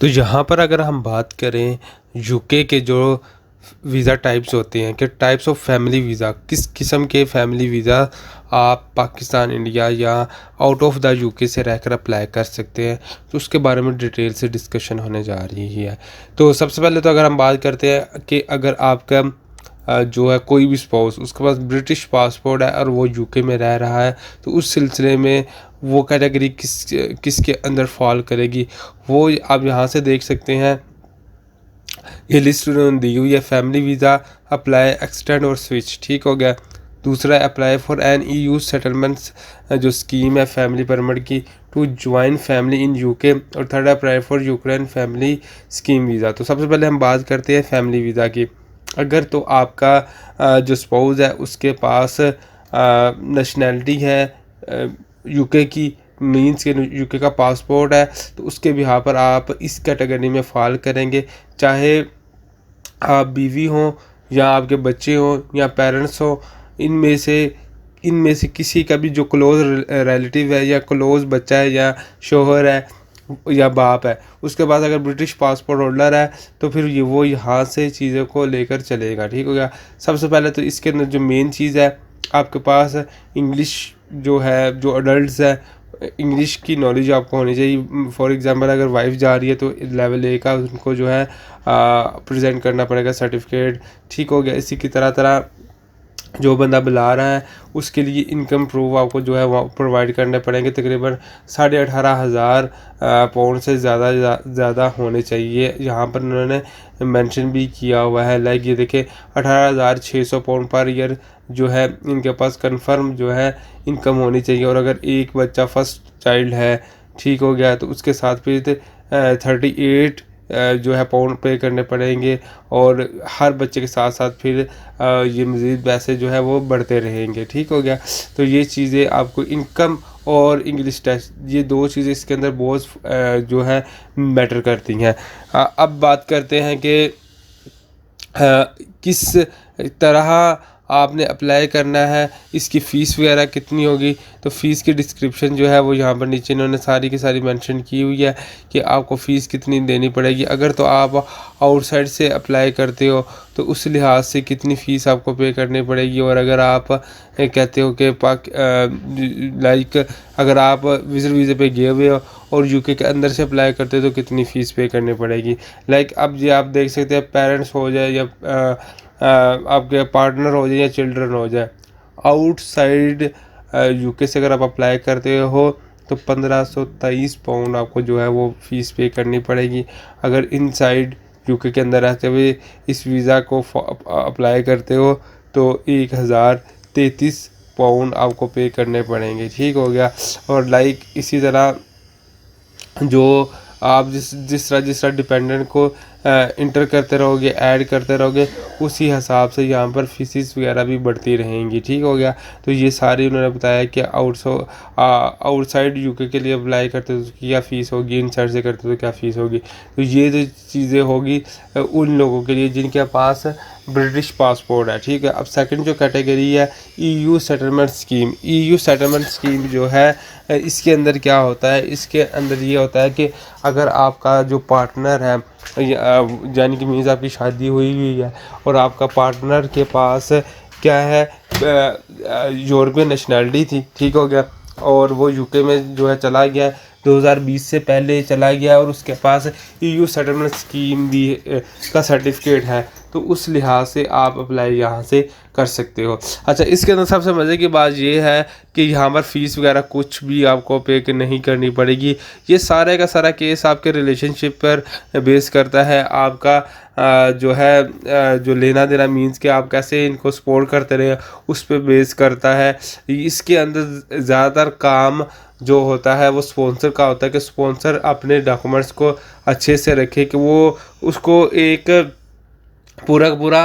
तो यहाँ पर अगर हम बात करें यूके के जो वीज़ा टाइप्स होते हैं कि टाइप्स ऑफ फैमिली वीज़ा, किस किस्म के फैमिली वीज़ा आप पाकिस्तान, इंडिया या आउट ऑफ द यूके से रहकर अप्लाई कर सकते हैं, तो उसके बारे में डिटेल से डिस्कशन होने जा रही है। तो सबसे पहले तो अगर हम बात करते हैं कि अगर आपका जो है कोई भी स्पाउस, उसके पास ब्रिटिश पासपोर्ट है और वो यूके में रह रहा है, तो उस सिलसिले में वो कैटेगरी किसके अंदर फॉल करेगी, वो आप यहाँ से देख सकते हैं। ये लिस्ट उन्होंने दी हुई है। फैमिली वीज़ा, अप्लाई, एक्सटेंड और स्विच, ठीक हो गया। दूसरा apply for an EU settlements, जो स्कीम है फैमिली परमिट की, to join family in UK. और third apply for Ukraine family scheme visa. तो सबसे पहले हम बात करते हैं फैमिली वीज़ा की। अगर तो आपका जो स्पाउस है उसके पास नेशनैलिटी है यूके की, मीन्स के यूके का पासपोर्ट है, तो उसके बिहार पर आप इस कैटेगरी में फॉल करेंगे। चाहे आप बीवी हों या आपके बच्चे हों या पेरेंट्स हों, इनमें से किसी का भी जो क्लोज रिलेटिव है या क्लोज बच्चा है या शोहर है या बाप है, उसके पास अगर ब्रिटिश पासपोर्ट होल्डर है, तो फिर ये वो यहाँ से चीज़ों को लेकर चलेगा, ठीक हो गया। सबसे पहले तो इसके अंदर जो मेन चीज़ है, आपके पास इंग्लिश जो है, जो अडल्ट है, इंग्लिश की नॉलेज आपको होनी चाहिए। फॉर एग्जांपल अगर वाइफ जा रही है तो लेवल A का उनको जो है प्रेजेंट करना पड़ेगा सर्टिफिकेट, ठीक हो गया। इसी की तरह तरह जो बंदा बुला रहा है उसके लिए इनकम प्रूफ आपको जो है वो प्रोवाइड करने पड़ेंगे। तकरीबन 18,500 पाउंड से ज़्यादा होने चाहिए। यहाँ पर उन्होंने मेंशन भी किया हुआ है, लाइक ये देखिए 18,600 पाउंड पर ईयर जो है इनके पास कंफर्म जो है इनकम होनी चाहिए। और अगर एक बच्चा फर्स्ट चाइल्ड है, ठीक हो गया, तो उसके साथ फिर 38 जो है पाउंड पे करने पड़ेंगे। और हर बच्चे के साथ साथ फिर ये मज़ीद पैसे जो है वो बढ़ते रहेंगे, ठीक हो गया। तो ये चीज़ें आपको इनकम और इंग्लिश टेस्ट, ये दो चीज़ें इसके अंदर बहुत जो है मैटर करती हैं। अब बात करते हैं कि किस तरह आपने अप्लाई करना है, इसकी फ़ीस वगैरह कितनी होगी। तो फ़ीस की डिस्क्रिप्शन जो है वो यहाँ पर नीचे इन्होंने सारी की सारी मेंशन की हुई है कि आपको फ़ीस कितनी देनी पड़ेगी। अगर तो आप आउटसाइड से अप्लाई करते हो तो उस लिहाज से कितनी फ़ीस आपको पे करनी पड़ेगी। और अगर आप कहते हो कि लाइक अगर आप विज़िट वीज़े पे गए हुए हो और यूके के अंदर से अप्लाई करते हो तो कितनी फ़ीस पे करनी पड़ेगी। लाइक अब ये आप देख सकते हैं, पेरेंट्स हो जाए या आपके पार्टनर हो जाए या चिल्ड्रन हो जाए, आउटसाइड यूके से अगर आप अप्लाई करते हो तो 1523 पाउंड आपको जो है वो फ़ीस पे करनी पड़ेगी। अगर इनसाइड यूके के अंदर रहते हुए इस वीज़ा को अप्लाई करते हो तो 1033 पाउंड आपको पे करने पड़ेंगे, ठीक हो गया। और लाइक इसी तरह जो आप जिस तरह डिपेंडेंट को इंटर करते रहोगे, ऐड करते रहोगे, उसी हिसाब से यहाँ पर फीसिस वगैरह भी बढ़ती रहेंगी, ठीक हो गया। तो ये सारी उन्होंने बताया कि आउटसाइड यूके के लिए अप्लाई करते तो क्या फ़ीस होगी, इनसाइड से करते तो क्या फ़ीस होगी। तो ये जो चीज़ें होगी उन लोगों के लिए जिनके पास ब्रिटिश पासपोर्ट है, ठीक है। अब सेकंड जो कैटेगरी है EU settlement scheme. EU settlement scheme जो है इसके अंदर क्या होता है, इसके अंदर ये होता है कि अगर आपका जो पार्टनर है, यानी कि मीन्स आपकी शादी हुई है और आपका पार्टनर के पास क्या है, यूरोपियन नेशनैलिटी थी, ठीक हो गया, और वो यूके में जो है चला गया 2020 से पहले चला गया और उसके पास EU सेटलमेंट स्कीम भी का सर्टिफिकेट है, तो उस लिहाज से आप अप्लाई यहाँ से कर सकते हो। अच्छा, इसके अंदर सबसे मज़े की बात ये है कि यहाँ पर फ़ीस वगैरह कुछ भी आपको पे नहीं करनी पड़ेगी। ये सारे का सारा केस आपके रिलेशनशिप पर बेस करता है। आपका जो है जो लेना देना, मीन्स कि आप कैसे इनको सपोर्ट करते रहे, उस पर बेस करता है। इसके अंदर ज़्यादातर काम जो होता है वो स्पॉन्सर का होता है कि स्पॉन्सर अपने डॉक्यूमेंट्स को अच्छे से रखे, कि वो उसको एक पूरा का पूरा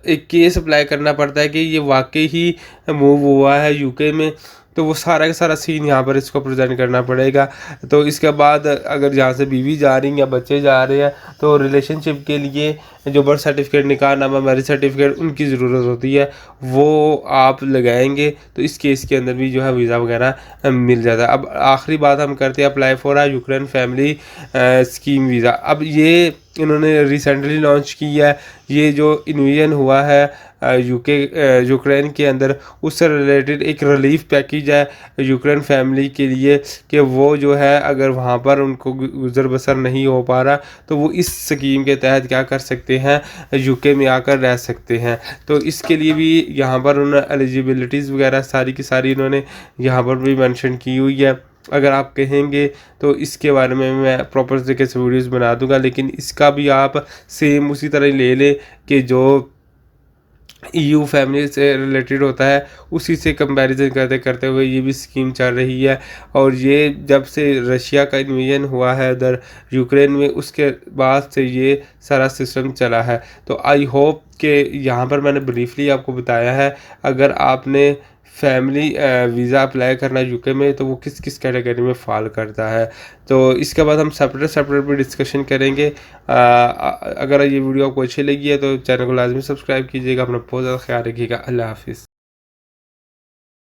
एक केस अप्लाई करना पड़ता है कि ये वाकई ही मूव हुआ है यूके में, तो वो सारा का सारा सीन यहाँ पर इसको प्रेजेंट करना पड़ेगा। तो इसके बाद अगर यहाँ से बीवी जा रही या बच्चे जा रहे हैं तो रिलेशनशिप के लिए जो बर्थ सर्टिफिकेट, निकाहनामा, मैरिज सर्टिफिकेट उनकी ज़रूरत होती है, वो आप लगाएंगे तो इस केस के अंदर भी जो है वीज़ा वगैरह मिल जाता है। अब आखिरी बात हम करते हैं apply for uh Ukraine family scheme visa. अब ये इन्होंने रिसेंटली लॉन्च किया है। ये जो इन्वेजन हुआ है यूक्रेन के अंदर, उससे रिलेटेड एक रिलीफ पैकेज है यूक्रेन फैमिली के लिए कि वो जो है अगर वहाँ पर उनको गुजर बसर नहीं हो पा रहा तो वो इस स्कीम के तहत क्या कर सकते हैं, यूके में आकर रह सकते हैं। तो इसके लिए भी यहाँ पर उन्होंने एलिजिबिलिटीज़ वगैरह सारी की सारी इन्होंने यहाँ पर भी मेंशन की हुई है। अगर आप कहेंगे तो इसके बारे में मैं प्रॉपर तरीके से वीडियोज़ बना दूंगा, लेकिन इसका भी आप सेम उसी तरह ले लें कि जो ईयू फैमिली से रिलेटेड होता है उसी से कंपैरिजन करते करते हुए ये भी स्कीम चल रही है। और ये जब से रशिया का इन्वेजन हुआ है उधर यूक्रेन में, उसके बाद से ये सारा सिस्टम चला है। तो आई होप कि यहाँ पर मैंने ब्रीफली आपको बताया है अगर आपने फैमिली वीज़ा अप्लाई करना यूके में तो वो किस किस कैटेगरी में फॉल करता है। तो इसके बाद हम सेपरेट भी डिस्कशन करेंगे। अगर ये वीडियो आपको अच्छी लगी है तो चैनल को लाजमी सब्सक्राइब कीजिएगा। अपना बहुत ज़्यादा ख्याल रखिएगा। अल्लाह हाफिज़।